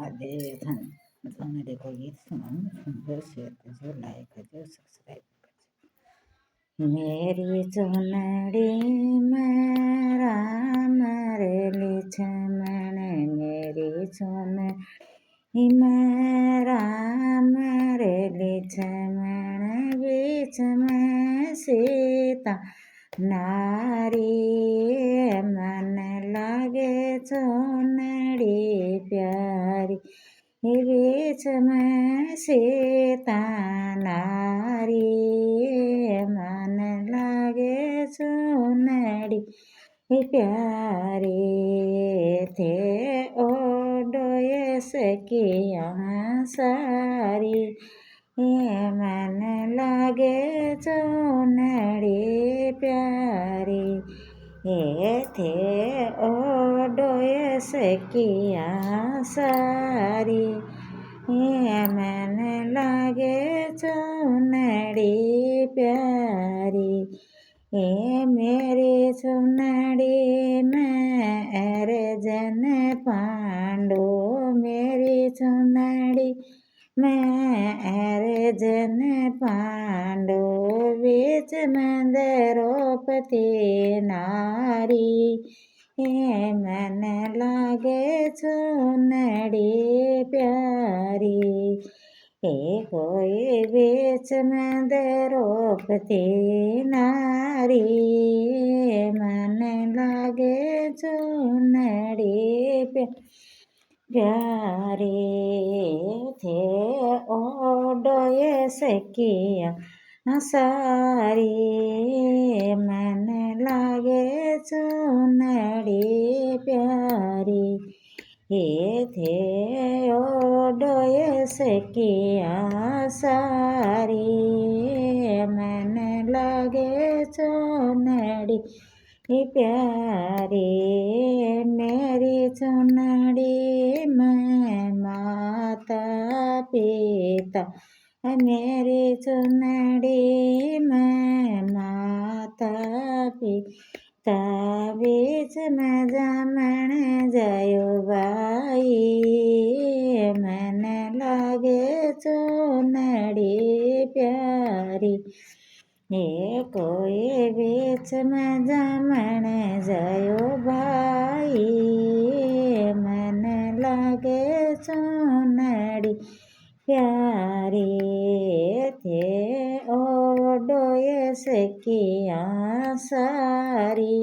આજે તમને देखो गीत सुनाऊं सुंदर शेयर करजो लाइक करजो सब्सक्राइब करजो। मेरी चुनड़ी में राम रेली छमण मेरी चुनड़ी में राम रेली छमण बीच में सीता नारी मन लागे चुनड़ी प्यारी बीच में सीता नारी मन लागे चुनड़ी प्यारे थे ओडोए सखिया सारी मन लागे चुनड़ी प्यारी थे ओडोए सखिया सारी मन लागे चुनड़ी प्यारी मेरी चुनड़ी में अर्जुन पांडु मेरी चुनड़ी में अर्जुन पांडु बीच में द्रौपदी नारी मन लागे चुनड़ी प्यारी कोई बीच में द्रौपदी नारी मन लागे चुनड़ी प्यारे थे ओडोए सखिया सारी मन लागे चुनड़ी प्यारी थे ओडोए सखिया सारी मन लागे चुनड़ी प्यारी मेरी चुनड़ी में माता पिता मेरी चुनड़ी में माता पिता बीच में जमण जयो भाई मन लागे चुनड़ी प्यारी कोई बीच में जमण जयो भाई मन लागे चुनड़ी प्यारी थे ओडोए सखिया सारी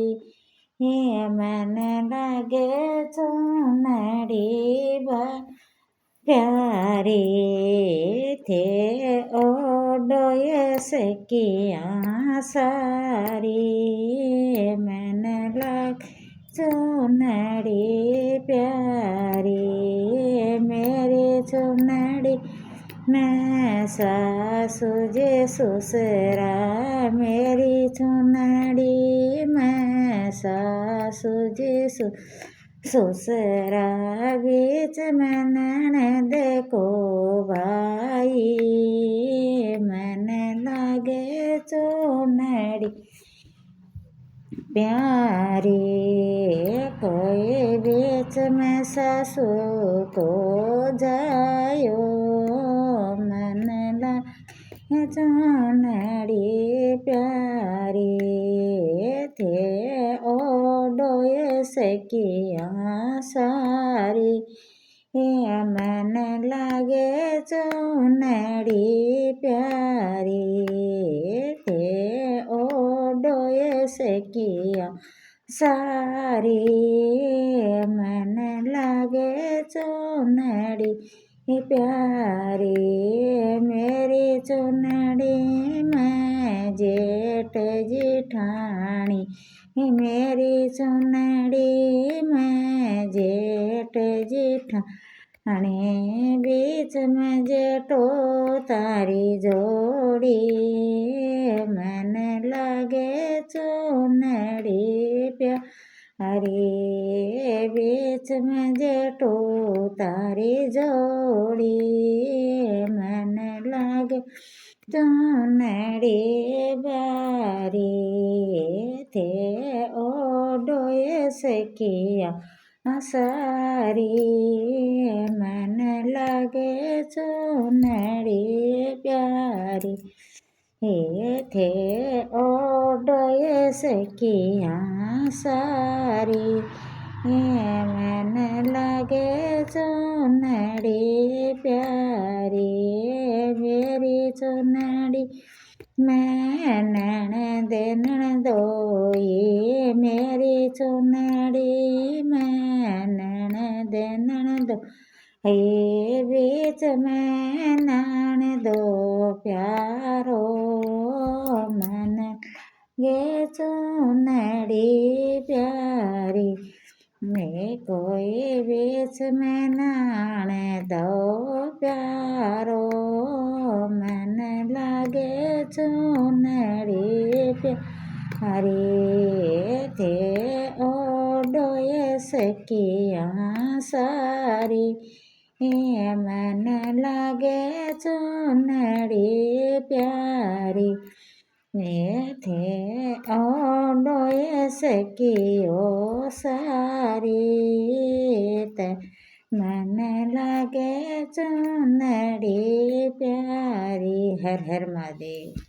मन लागे चुनड़ी प्यारी थे ओडोए सखिया सारी मन लागे चुनड़ी प्यारी मेरी चुनड़ी मैं सासु जे ससुरा मेरी चुनड़ी मैं सासु जे ससुरा बीच में ननद को भाई मन लागे चुनड़ी प्यारी कोई बीच में सासू को जायो मन लागे चुनड़ी प्यारी थे ओडोए सखिया सारी मन लागे चुनड़ी प्यारी थे ओडोए सखिया सारी मन लागे चुनड़ी प्यारी मेरी चुनड़ी में जेठ जेठानी मेरी चुनड़ी में जेठ जेठानी बीच में जेठो तारी जोड़ी मन लागे चुनड़ी प्यारी बीच में जेठो तारी जोड़ी मन लागे चुनड़ी बारी थे ओडोए सखिया सारी मन प्यारी हे थे ओडोए सखिया सारी हे मन लागे चुनड़ी प्यारी मेरी चुनड़ी मैं नैन दो ये मेरी चुनड़ी मैं नैन दो ये बीच में नान दो प्यारो मन ये चुनड़ी प्यारी मैं कोई बीच में नान दो प्यारो मन लागे चुनड़ी प्यारी थे ओडोए सखिया सारी हे मन लागे चुनड़ी प्यारी ये थे ओडोए सखियो सारी ते मन लागे चुनड़ी प्यारी। हर हर महादेव।